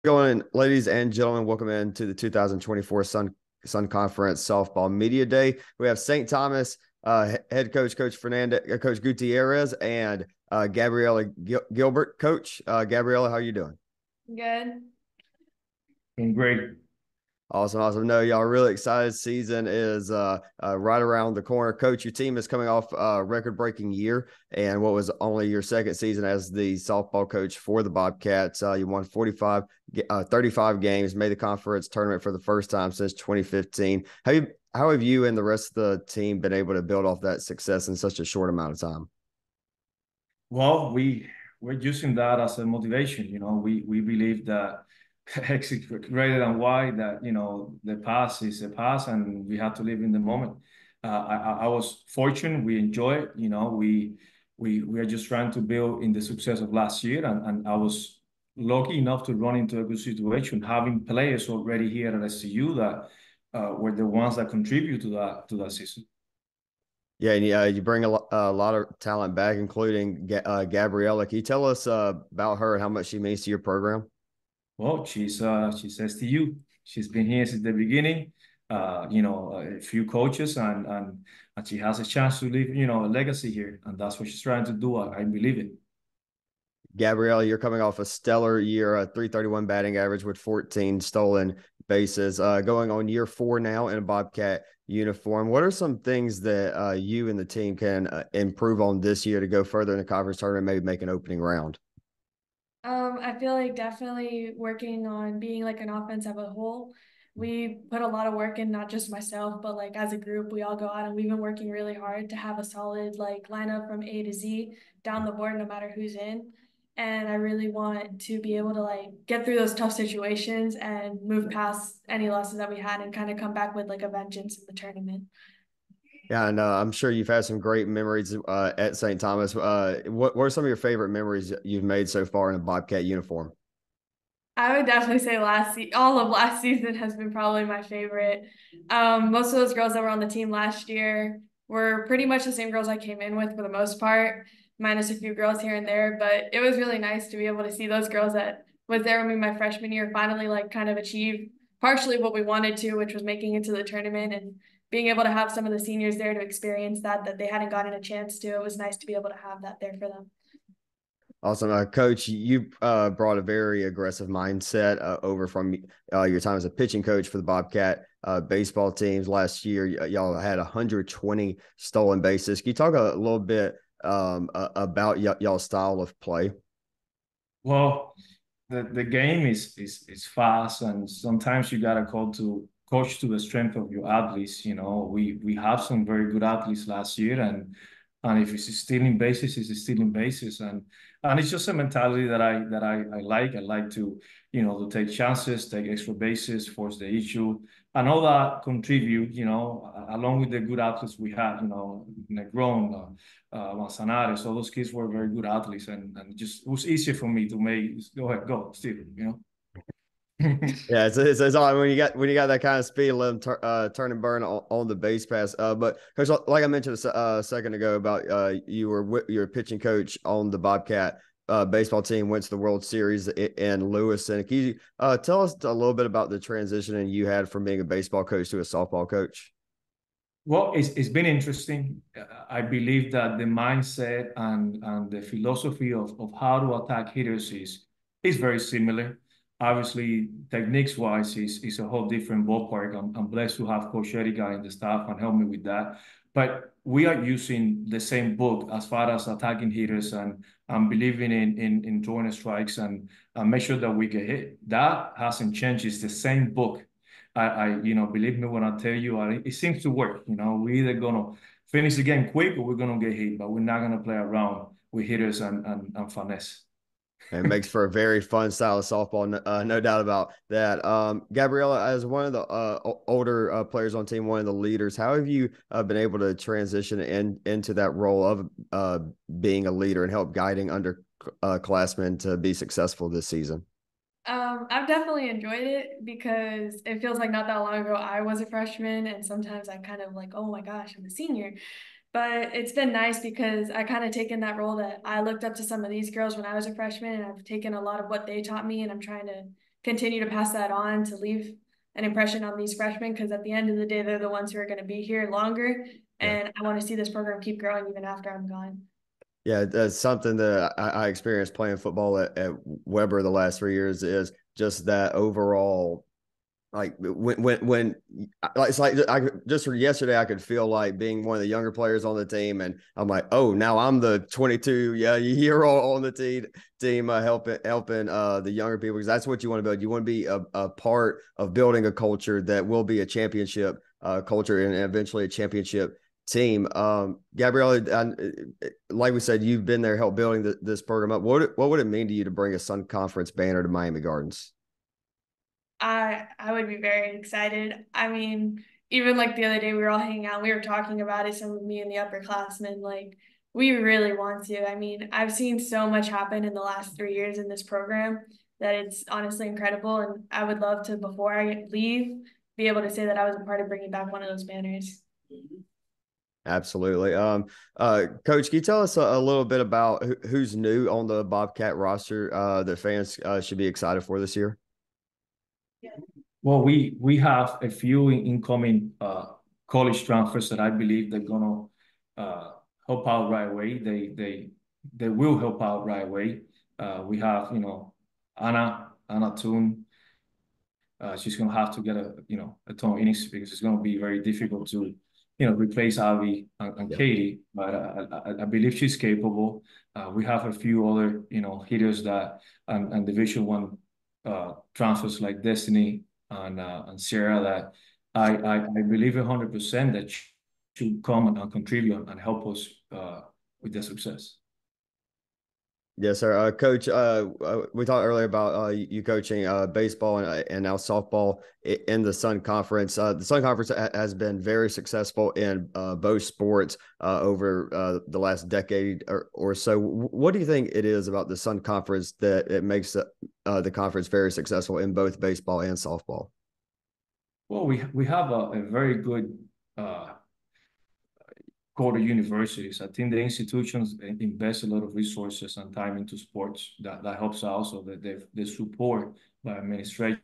Going, ladies and gentlemen, welcome into the 2024 Sun Conference Softball Media Day. We have St. Thomas head coach, Coach Fernandez, Coach Gutierrez, and Gabriella Gilbert. Coach Gabriella, how are you doing? Good. Been great. Awesome, awesome. No, y'all are really excited. Season is right around the corner. Coach, your team is coming off a record-breaking year, and what was only your second season as the softball coach for the Bobcats. You won 35 games, made the conference tournament for the first time since 2015. How have you and the rest of the team been able to build off that success in such a short amount of time? Well, we're using that as a motivation. We believe that X is greater than Y. That the past is the past, and we have to live in the moment. I was fortunate. We enjoy it. We are just trying to build in the success of last year, and I was lucky enough to run into a good situation, having players already here at SCU that were the ones that contribute to that season. Yeah, and you bring a lot of talent back, including Gabriella. Can you tell us about her and how much she means to your program? Well, she's STU. She's been here since the beginning. A few coaches, and she has a chance to leave a legacy here, and that's what she's trying to do. I believe it. Gabriella, you're coming off a stellar year, a 331 batting average with 14 stolen bases, going on year 4 now in a Bobcat uniform. What are some things that you and the team can improve on this year to go further in the conference tournament, maybe make an opening round? I feel like definitely working on being like an offense as a whole. We put a lot of work in, not just myself, but like as a group, we all go out and we've been working really hard to have a solid like lineup from A to Z down the board, no matter who's in. And I really want to be able to like get through those tough situations and move past any losses that we had and kind of come back with like a vengeance in the tournament. Yeah, and I'm sure you've had some great memories at St. Thomas. What are some of your favorite memories you've made so far in a Bobcat uniform? I would definitely say all of last season has been probably my favorite. Most of those girls that were on the team last year were pretty much the same girls I came in with for the most part, minus a few girls here and there. But it was really nice to be able to see those girls that was there with me my freshman year finally like kind of achieve partially what we wanted to, which was making it to the tournament and being able to have some of the seniors there to experience that they hadn't gotten a chance to. It was nice to be able to have that there for them. Awesome. Coach, you brought a very aggressive mindset over from your time as a pitching coach for the Bobcat baseball teams last year. Y'all had 120 stolen bases. Can you talk a little bit about y'all's style of play? Well, the game is fast, and sometimes you gotta call to coach to the strength of your athletes. We have some very good athletes last year, and if it's stealing bases, it's stealing bases, and it's just a mentality that I like. I like to take chances, take extra bases, force the issue, and all that contribute. Along with the good athletes we had. Negron, Manzanares, all those kids were very good athletes, and just it was easier for me to make. Go ahead, go, Steve. Yeah, it's all when you got that kind of speed, let them turn and burn on the base pass. But coach, like I mentioned a second ago about you were pitching coach on the Bobcat baseball team, went to the World Series in Lewiston. Can you tell us a little bit about the transition you had from being a baseball coach to a softball coach? Well, it's been interesting. I believe that the mindset and the philosophy of how to attack hitters is very similar. Obviously, techniques wise is a whole different ballpark. I'm blessed to have Coach Erika in the staff and help me with that. But we are using the same book as far as attacking hitters and believing in throwing strikes and make sure that we get hit. That hasn't changed. It's the same book. I believe me when I tell you, it seems to work. We're either gonna finish the game quick or we're gonna get hit, but we're not gonna play around with hitters and finesse. And it makes for a very fun style of softball, no doubt about that. Gabriella, as one of the older players on team, one of the leaders, how have you been able to transition into that role of being a leader and help guiding underclassmen to be successful this season? I've definitely enjoyed it because it feels like not that long ago I was a freshman and sometimes I kind of like, oh my gosh, I'm a senior. But it's been nice because I kind of taken that role that I looked up to some of these girls when I was a freshman and I've taken a lot of what they taught me and I'm trying to continue to pass that on to leave an impression on these freshmen, because at the end of the day, they're the ones who are going to be here longer. And I want to see this program keep growing even after I'm gone. Yeah, that's something that I experienced playing football at Weber the last 3 years, is just that overall, like when it's like I just for yesterday, I could feel like being one of the younger players on the team, and I'm like, oh, now I'm the 22-year old on the team helping the younger people, because that's what you want to build. You want to be a part of building a culture that will be a championship culture and eventually a championship team. Gabriella, like we said, you've been there, helped building this program up. What would it mean to you to bring a Sun Conference banner to Miami Gardens? I would be very excited. I mean, even like the other day, we were all hanging out, we were talking about it, some of me and the upperclassmen, like we really want to. I mean, I've seen so much happen in the last 3 years in this program that it's honestly incredible. And I would love to, before I leave, be able to say that I was a part of bringing back one of those banners. Absolutely. Coach, can you tell us a little bit about who's new on the Bobcat roster that fans should be excited for this year? Well, we have a few incoming college transfers that I believe they're gonna help out right away. They will help out right away. We have, Anna Toon. She's gonna have to get a ton of innings, because it's gonna be very difficult to replace Avi and Katie. But I believe she's capable. We have a few other hitters that and Division One transfers like Destiny and Sierra, that I believe 100% that should come and contribute and help us with the success. Yes, sir. Coach, we talked earlier about you coaching baseball and now softball in the Sun Conference. The Sun Conference has been very successful in both sports over the last decade or so. What do you think it is about the Sun Conference that it makes the conference very successful in both baseball and softball? Well, we have a very good core universities. I think the institutions invest a lot of resources and time into sports. That helps also. That the support by administration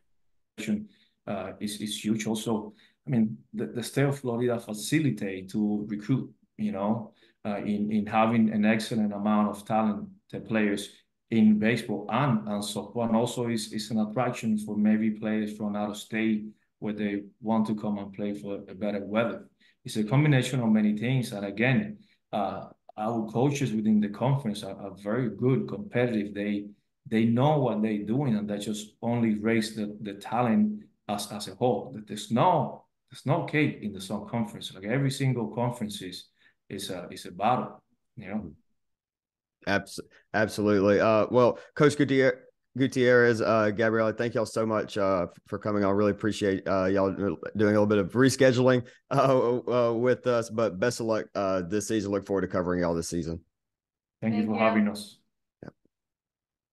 is huge. Also, I mean, the state of Florida facilitate to recruit. In having an excellent amount of talented players in baseball and softball, and also is an attraction for maybe players from out of state where they want to come and play for a better weather. It's a combination of many things. And again, our coaches within the conference are very good, competitive. They know what they're doing, and they just only raise the talent as a whole. There's no cake in the Sun Conference. Like every single conference is a battle, Absolutely. Well, Coach Gutierrez, Gabriella, thank y'all so much for coming on. Really appreciate y'all doing a little bit of rescheduling with us, but best of luck this season. Look forward to covering y'all this season. Thank you for having us.